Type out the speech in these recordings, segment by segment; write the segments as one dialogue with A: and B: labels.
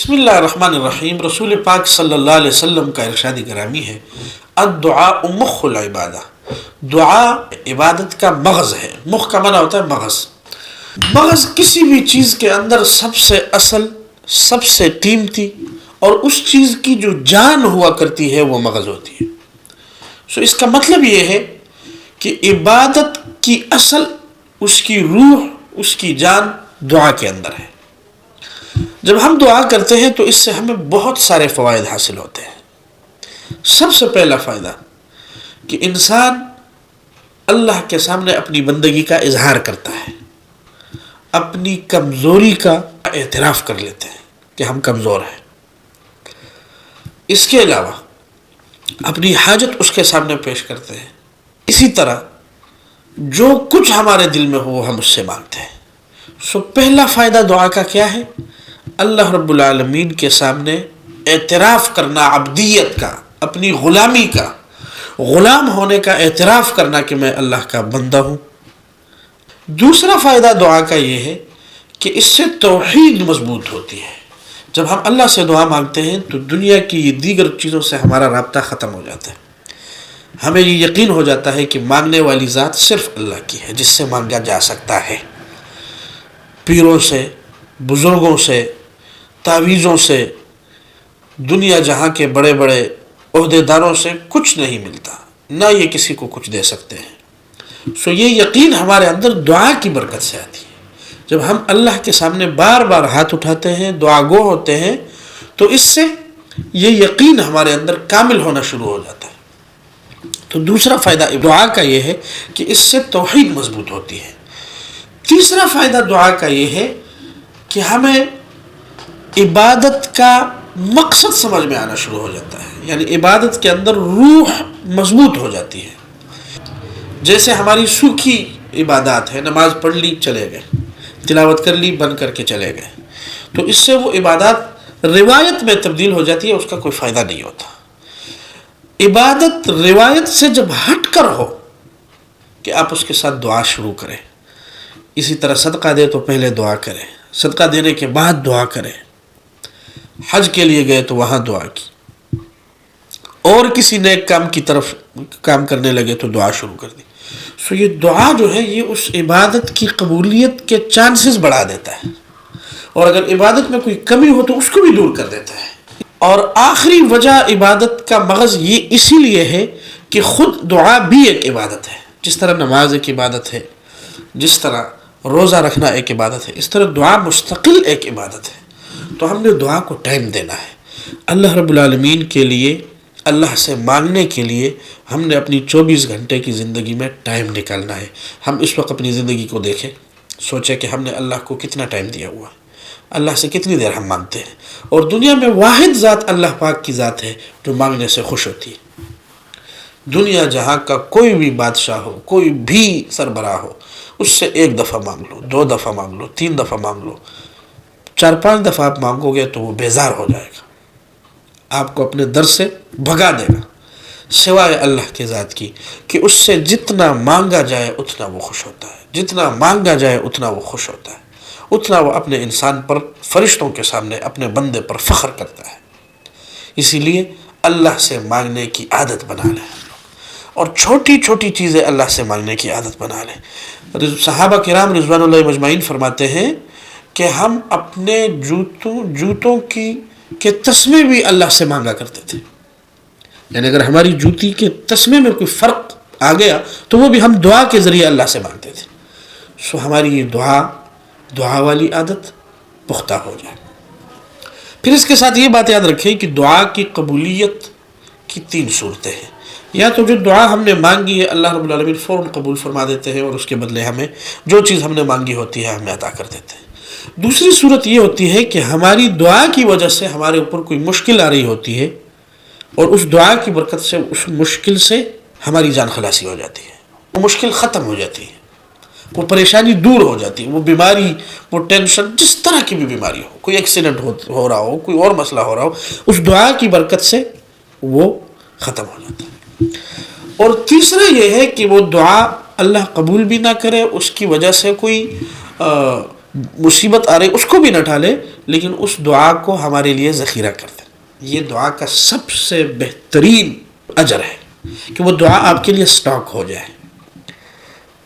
A: بسم اللہ الرحمن الرحیم۔ رسول پاک صلی اللہ علیہ وسلم کا ارشاد گرامی ہے، الدعاء مخ العبادہ، دعا عبادت کا مغز ہے۔ مخ کا معنی ہوتا ہے مغز۔ مغز کسی بھی چیز کے اندر سب سے اصل، سب سے قیمتی اور اس چیز کی جو جان ہوا کرتی ہے وہ مغز ہوتی ہے۔ اس کا مطلب یہ ہے کہ عبادت کی اصل، اس کی روح، اس کی جان دعا کے اندر ہے۔ جب ہم دعا کرتے ہیں تو اس سے ہمیں بہت سارے فوائد حاصل ہوتے ہیں۔ سب سے پہلا فائدہ کہ انسان اللہ کے سامنے اپنی بندگی کا اظہار کرتا ہے، اپنی کمزوری کا اعتراف کر لیتے ہیں کہ ہم کمزور ہیں۔ اس کے علاوہ اپنی حاجت اس کے سامنے پیش کرتے ہیں۔ اسی طرح جو کچھ ہمارے دل میں ہو ہم اس سے مانگتے ہیں۔ پہلا فائدہ دعا کا کیا ہے؟ اللہ رب العالمین کے سامنے اعتراف کرنا، عبدیت کا، اپنی غلامی کا، غلام ہونے کا اعتراف کرنا کہ میں اللہ کا بندہ ہوں۔ دوسرا فائدہ دعا کا یہ ہے کہ اس سے توحید مضبوط ہوتی ہے۔ جب ہم اللہ سے دعا مانگتے ہیں تو دنیا کی یہ دیگر چیزوں سے ہمارا رابطہ ختم ہو جاتا ہے۔ ہمیں یہ یقین ہو جاتا ہے کہ مانگنے والی ذات صرف اللہ کی ہے، جس سے مانگا جا سکتا ہے۔ پیروں سے، بزرگوں سے، تعویذوں سے، دنیا جہاں کے بڑے بڑے عہدیداروں سے کچھ نہیں ملتا، نہ یہ کسی کو کچھ دے سکتے ہیں۔ یہ یقین ہمارے اندر دعا کی برکت سے آتی ہے۔ جب ہم اللہ کے سامنے بار بار ہاتھ اٹھاتے ہیں، دعا گو ہوتے ہیں، تو اس سے یہ یقین ہمارے اندر کامل ہونا شروع ہو جاتا ہے۔ تو دوسرا فائدہ دعا کا یہ ہے کہ اس سے توحید مضبوط ہوتی ہے۔ تیسرا فائدہ دعا کا یہ ہے کہ ہمیں عبادت کا مقصد سمجھ میں آنا شروع ہو جاتا ہے، یعنی عبادت کے اندر روح مضبوط ہو جاتی ہے۔ جیسے ہماری سوکھی عبادات ہے، نماز پڑھ لی چلے گئے، تلاوت کر لی بند کر کے چلے گئے، تو اس سے وہ عبادات روایت میں تبدیل ہو جاتی ہے، اس کا کوئی فائدہ نہیں ہوتا۔ عبادت روایت سے جب ہٹ کر ہو کہ آپ اس کے ساتھ دعا شروع کریں، اسی طرح صدقہ دے تو پہلے دعا کریں، صدقہ دینے کے بعد دعا کریں، حج کے لیے گئے تو وہاں دعا کی، اور کسی نیک کام کی طرف کام کرنے لگے تو دعا شروع کر دی۔ یہ دعا جو ہے یہ اس عبادت کی قبولیت کے چانسز بڑھا دیتا ہے، اور اگر عبادت میں کوئی کمی ہو تو اس کو بھی دور کر دیتا ہے۔ اور آخری وجہ عبادت کا مغز یہ اسی لیے ہے کہ خود دعا بھی ایک عبادت ہے۔ جس طرح نماز ایک عبادت ہے، جس طرح روزہ رکھنا ایک عبادت ہے، اس طرح دعا مستقل ایک عبادت ہے۔ تو ہم نے دعا کو ٹائم دینا ہے۔ اللہ رب العالمین کے لیے، اللہ سے مانگنے کے لیے ہم نے اپنی 24 گھنٹے کی زندگی میں ٹائم نکالنا ہے۔ ہم اس وقت اپنی زندگی کو دیکھیں، سوچیں کہ ہم نے اللہ کو کتنا ٹائم دیا ہوا ہے، اللہ سے کتنی دیر ہم مانگتے ہیں۔ اور دنیا میں واحد ذات اللہ پاک کی ذات ہے جو مانگنے سے خوش ہوتی ہے۔ دنیا جہاں کا کوئی بھی بادشاہ ہو، کوئی بھی سربراہ ہو، اس سے 1 دفعہ مانگ لو، 2 دفعہ مانگ لو، 3 دفعہ مانگ لو، 4-5 دفعہ آپ مانگو گے تو وہ بیزار ہو جائے گا، آپ کو اپنے در سے بھگا دے گا، سوائے اللہ کی ذات کی کہ اس سے جتنا مانگا جائے اتنا وہ خوش ہوتا ہے، جتنا مانگا جائے اتنا وہ خوش ہوتا ہے، اتنا وہ اپنے انسان پر، فرشتوں کے سامنے اپنے بندے پر فخر کرتا ہے۔ اسی لیے اللہ سے مانگنے کی عادت بنا لیں، اور چھوٹی چھوٹی چیزیں اللہ سے مانگنے کی عادت بنا لیں۔ صحابہ کرام رضوان اللہ مجمعین فرماتے ہیں کہ ہم اپنے جوتوں کے تسمے بھی اللہ سے مانگا کرتے تھے، یعنی اگر ہماری جوتی کے تسمے میں کوئی فرق آ گیا تو وہ بھی ہم دعا کے ذریعے اللہ سے مانگتے تھے۔ ہماری یہ دعا والی عادت پختہ ہو جائے۔ پھر اس کے ساتھ یہ بات یاد رکھیں کہ دعا کی قبولیت کی 3 صورتیں ہیں۔ یا تو جو دعا ہم نے مانگی ہے اللہ رب العالمین فوراً قبول فرما دیتے ہیں، اور اس کے بدلے ہمیں جو چیز ہم نے مانگی ہوتی ہے ہمیں عطا کر دیتے ہیں۔ دوسری صورت یہ ہوتی ہے کہ ہماری دعا کی وجہ سے ہمارے اوپر کوئی مشکل آ رہی ہوتی ہے، اور اس دعا کی برکت سے اس مشکل سے ہماری جان خلاصی ہو جاتی ہے، وہ مشکل ختم ہو جاتی ہے، وہ پریشانی دور ہو جاتی ہے، وہ بیماری، وہ ٹینشن، جس طرح کی بھی بیماری ہو، کوئی ایکسیڈنٹ ہو رہا ہو، کوئی اور مسئلہ ہو رہا ہو، اس دعا کی برکت سے وہ ختم ہو جاتا ہے۔ اور تیسرا یہ ہے کہ وہ دعا اللہ قبول بھی نہ کرے، اس کی وجہ سے کوئی مصیبت آ رہی اس کو بھی نہ ٹالے، لیکن اس دعا کو ہمارے لیے ذخیرہ کر دیں۔ یہ دعا کا سب سے بہترین اجر ہے کہ وہ دعا آپ کے لیے سٹاک ہو جائے۔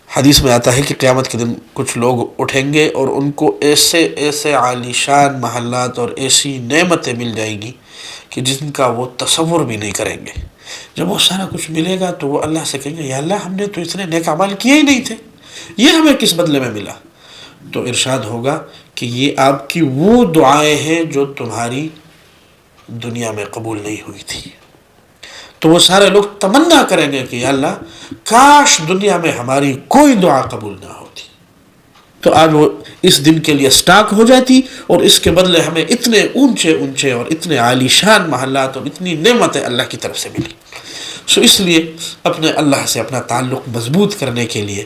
A: حدیث میں آتا ہے کہ قیامت کے دن کچھ لوگ اٹھیں گے اور ان کو ایسے ایسے عالی شان محلات اور ایسی نعمتیں مل جائیں گی کہ جن کا وہ تصور بھی نہیں کریں گے۔ جب وہ سارا کچھ ملے گا تو وہ اللہ سے کہیں گے یا اللہ ہم نے تو اتنے نیک اعمال کیے ہی نہیں تھے، یہ ہمیں کس بدلے میں ملا؟ تو ارشاد ہوگا کہ یہ آپ کی وہ دعائیں ہیں جو تمہاری دنیا میں قبول نہیں ہوئی تھی۔ تو وہ سارے لوگ تمنا کریں گے کہ یا اللہ کاش دنیا میں ہماری کوئی دعا قبول نہ ہوتی، تو آج وہ اس دن کے لیے سٹاک ہو جاتی اور اس کے بدلے ہمیں اتنے اونچے اونچے اور اتنے عالی شان محلات اور اتنی نعمتیں اللہ کی طرف سے ملی۔ اس لیے اپنے اللہ سے اپنا تعلق مضبوط کرنے کے لیے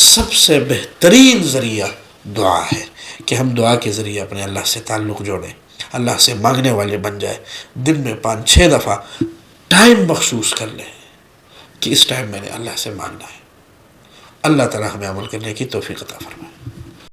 A: سب سے بہترین ذریعہ دعا ہے کہ ہم دعا کے ذریعے اپنے اللہ سے تعلق جوڑیں، اللہ سے مانگنے والے بن جائیں، دن میں 5-6 دفعہ ٹائم مخصوص کر لیں کہ اس ٹائم میں نے اللہ سے مانگنا ہے۔ اللہ تعالی ہمیں عمل کرنے کی توفیق عطا فرمائے۔